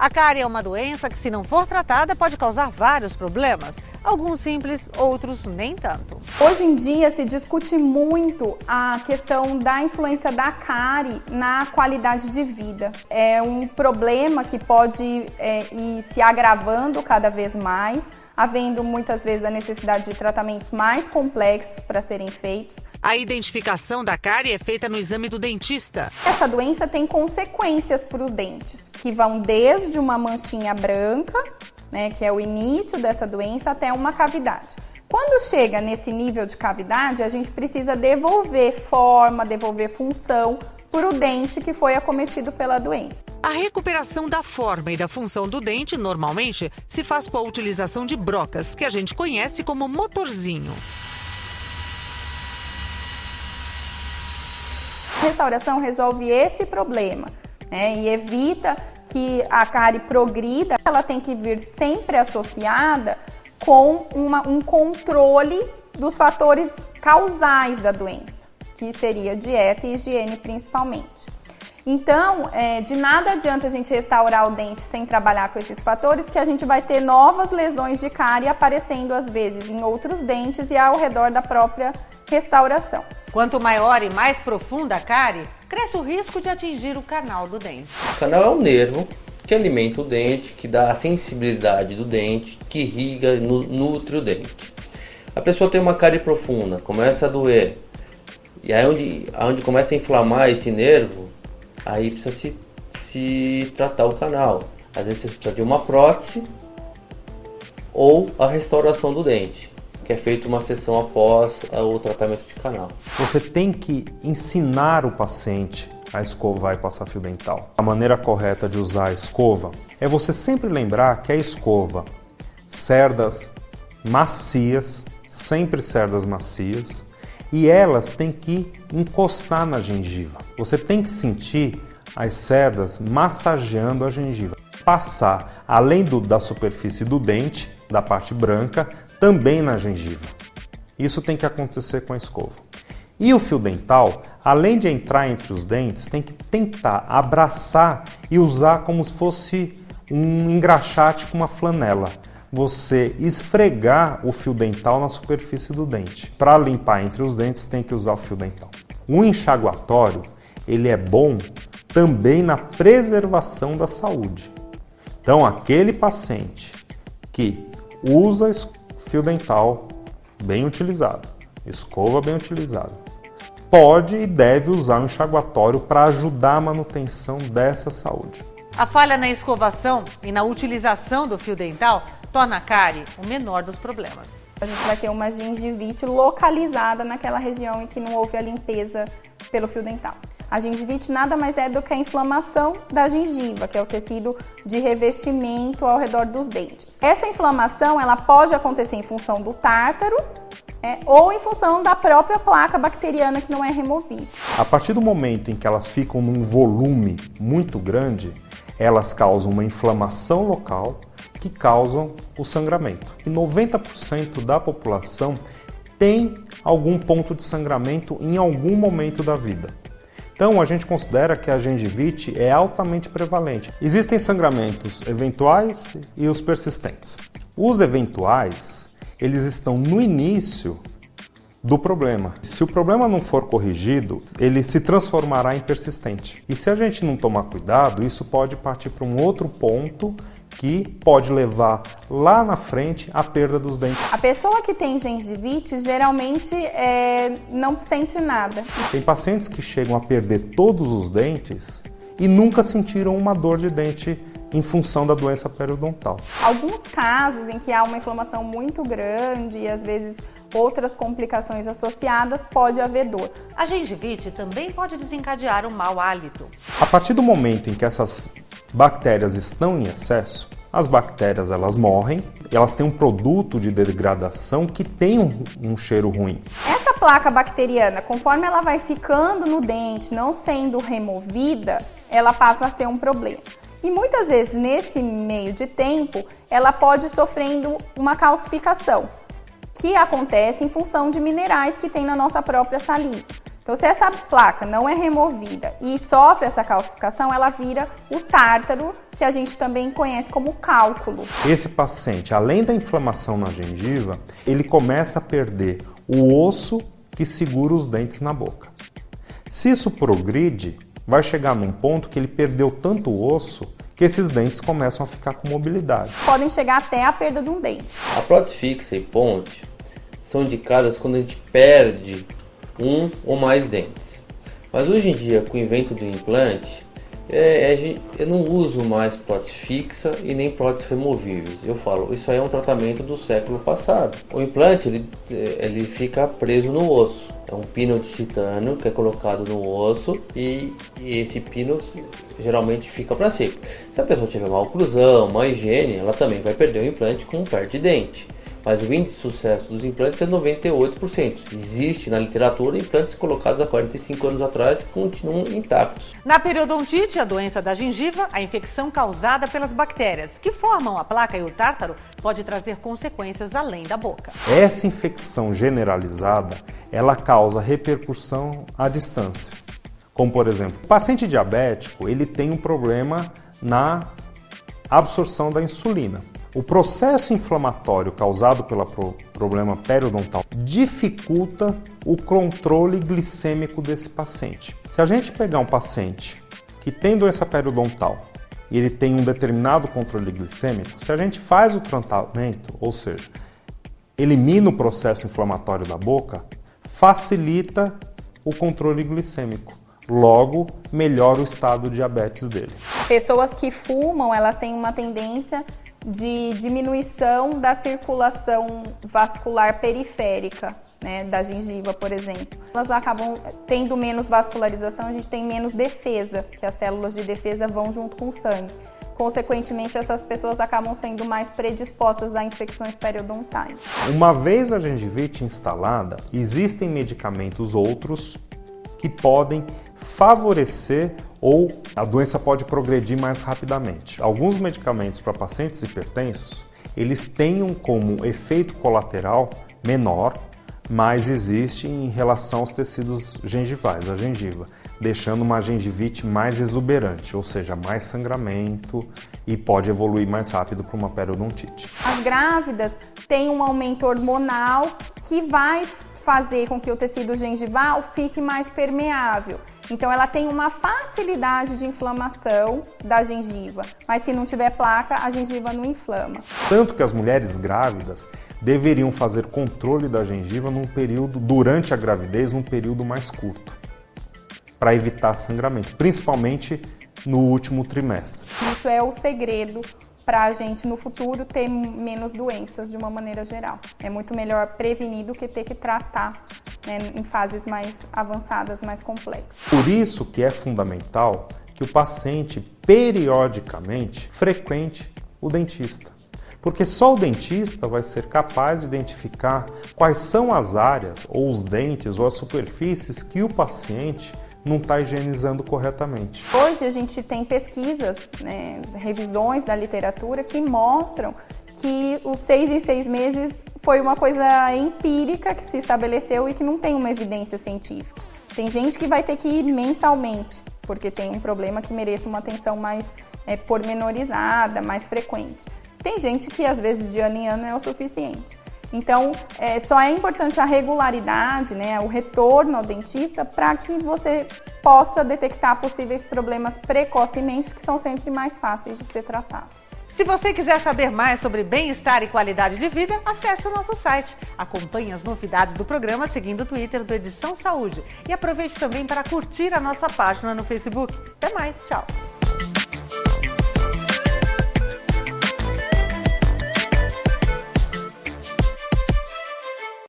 A cárie é uma doença que, se não for tratada, pode causar vários problemas. Alguns simples, outros nem tanto. Hoje em dia se discute muito a questão da influência da cárie na qualidade de vida. É um problema que pode ir se agravando cada vez mais, havendo muitas vezes a necessidade de tratamentos mais complexos para serem feitos. A identificação da cárie é feita no exame do dentista. Essa doença tem consequências para os dentes, que vão desde uma manchinha branca, que é o início dessa doença, até uma cavidade. Quando chega nesse nível de cavidade, a gente precisa devolver forma, devolver função para o dente que foi acometido pela doença. A recuperação da forma e da função do dente, normalmente, se faz com a utilização de brocas, que a gente conhece como motorzinho. A restauração resolve esse problema, e evita que a cárie progrida. Ela tem que vir sempre associada com um controle dos fatores causais da doença, que seria dieta e higiene principalmente. Então, de nada adianta a gente restaurar o dente sem trabalhar com esses fatores, que a gente vai ter novas lesões de cárie aparecendo às vezes em outros dentes e ao redor da própria restauração. Quanto maior e mais profunda a cárie, cresce o risco de atingir o canal do dente. O canal é o nervo que alimenta o dente, que dá a sensibilidade do dente, que irriga, nutre o dente. A pessoa tem uma cárie profunda, começa a doer, e aí onde começa a inflamar esse nervo, aí precisa se tratar o canal. Às vezes você precisa de uma prótese ou a restauração do dente, que é feita uma sessão após o tratamento de canal. Você tem que ensinar o paciente a escovar e passar fio dental. A maneira correta de usar a escova é você sempre lembrar que a escova, cerdas macias, sempre cerdas macias, e elas têm que encostar na gengiva. Você tem que sentir as cerdas massageando a gengiva. Passar, além da superfície do dente, da parte branca, também na gengiva. Isso tem que acontecer com a escova. E o fio dental, além de entrar entre os dentes, tem que tentar abraçar e usar como se fosse um engraxate com uma flanela. Você esfregar o fio dental na superfície do dente. Para limpar entre os dentes, tem que usar o fio dental. O enxaguatório, ele é bom também na preservação da saúde. Então, aquele paciente que usa fio dental bem utilizado, escova bem utilizada, pode e deve usar um enxaguatório para ajudar a manutenção dessa saúde. A falha na escovação e na utilização do fio dental torna a cárie o menor dos problemas. A gente vai ter uma gengivite localizada naquela região em que não houve a limpeza pelo fio dental. A gengivite nada mais é do que a inflamação da gengiva, que é o tecido de revestimento ao redor dos dentes. Essa inflamação ela pode acontecer em função do tártaro, ou em função da própria placa bacteriana que não é removida. A partir do momento em que elas ficam num volume muito grande, elas causam uma inflamação local que causam o sangramento. E 90% da população tem algum ponto de sangramento em algum momento da vida. Então, a gente considera que a gengivite é altamente prevalente. Existem sangramentos eventuais e os persistentes. Os eventuais, eles estão no início do problema. Se o problema não for corrigido, ele se transformará em persistente. E se a gente não tomar cuidado, isso pode partir para um outro ponto que pode levar lá na frente à perda dos dentes. A pessoa que tem gengivite geralmente não sente nada. Tem pacientes que chegam a perder todos os dentes e nunca sentiram uma dor de dente em função da doença periodontal. Alguns casos em que há uma inflamação muito grande e às vezes outras complicações associadas, pode haver dor. A gengivite também pode desencadear um mau hálito. A partir do momento em que essas bactérias estão em excesso, as bactérias elas morrem, elas têm um produto de degradação que tem um cheiro ruim. Essa placa bacteriana, conforme ela vai ficando no dente, não sendo removida, ela passa a ser um problema. E muitas vezes, nesse meio de tempo, ela pode ir sofrendo uma calcificação, que acontece em função de minerais que tem na nossa própria saliva. Então, se essa placa não é removida e sofre essa calcificação, ela vira o tártaro, que a gente também conhece como cálculo. Esse paciente, além da inflamação na gengiva, ele começa a perder o osso que segura os dentes na boca. Se isso progride, vai chegar num ponto que ele perdeu tanto o osso que esses dentes começam a ficar com mobilidade. Podem chegar até a perda de um dente. A prótese fixa e ponte são indicadas quando a gente perde um ou mais dentes. Mas hoje em dia, com o invento do implante, eu não uso mais prótese fixa e nem próteses removíveis. Eu falo, isso aí é um tratamento do século passado. O implante ele fica preso no osso. É um pino de titânio que é colocado no osso e esse pino geralmente fica para sempre. Se a pessoa tiver má oclusão, má higiene, ela também vai perder o implante com perde de dente. Mas o índice de sucesso dos implantes é 98%. Existe na literatura implantes colocados há 45 anos atrás que continuam intactos. Na periodontite, a doença da gengiva, a infecção causada pelas bactérias que formam a placa e o tártaro pode trazer consequências além da boca. Essa infecção generalizada, ela causa repercussão à distância. Como, por exemplo, o paciente diabético, ele tem um problema na absorção da insulina. O processo inflamatório causado pelo problema periodontal dificulta o controle glicêmico desse paciente. Se a gente pegar um paciente que tem doença periodontal e ele tem um determinado controle glicêmico, se a gente faz o tratamento, ou seja, elimina o processo inflamatório da boca, facilita o controle glicêmico. Logo, melhora o estado de diabetes dele. Pessoas que fumam, elas têm uma tendência de diminuição da circulação vascular periférica, né, da gengiva, por exemplo. Elas acabam tendo menos vascularização, a gente tem menos defesa, que as células de defesa vão junto com o sangue. Consequentemente, essas pessoas acabam sendo mais predispostas a infecções periodontais. Uma vez a gengivite instalada, existem medicamentos outros que podem favorecer ou a doença pode progredir mais rapidamente. Alguns medicamentos para pacientes hipertensos, eles têm como efeito colateral menor, mas existe em relação aos tecidos gengivais, a gengiva, deixando uma gengivite mais exuberante, ou seja, mais sangramento e pode evoluir mais rápido para uma periodontite. As grávidas têm um aumento hormonal que vai fazer com que o tecido gengival fique mais permeável. Então ela tem uma facilidade de inflamação da gengiva, mas se não tiver placa, a gengiva não inflama. Tanto que as mulheres grávidas deveriam fazer controle da gengiva durante a gravidez, num período mais curto, para evitar sangramento, principalmente no último trimestre. Isso é o segredo para a gente no futuro ter menos doenças de uma maneira geral. É muito melhor prevenir do que ter que tratar, né, em fases mais avançadas, mais complexas. Por isso que é fundamental que o paciente periodicamente frequente o dentista. Porque só o dentista vai ser capaz de identificar quais são as áreas, ou os dentes, ou as superfícies que o paciente não está higienizando corretamente. Hoje a gente tem pesquisas, né, revisões da literatura que mostram que os 6 em 6 meses foi uma coisa empírica que se estabeleceu e que não tem uma evidência científica. Tem gente que vai ter que ir mensalmente, porque tem um problema que merece uma atenção mais pormenorizada, mais frequente. Tem gente que às vezes de ano em ano é o suficiente. Então, só é importante a regularidade, né, o retorno ao dentista para que você possa detectar possíveis problemas precocemente, que são sempre mais fáceis de ser tratados. Se você quiser saber mais sobre bem-estar e qualidade de vida, acesse o nosso site. Acompanhe as novidades do programa seguindo o Twitter do Edição Saúde. E aproveite também para curtir a nossa página no Facebook. Até mais, tchau!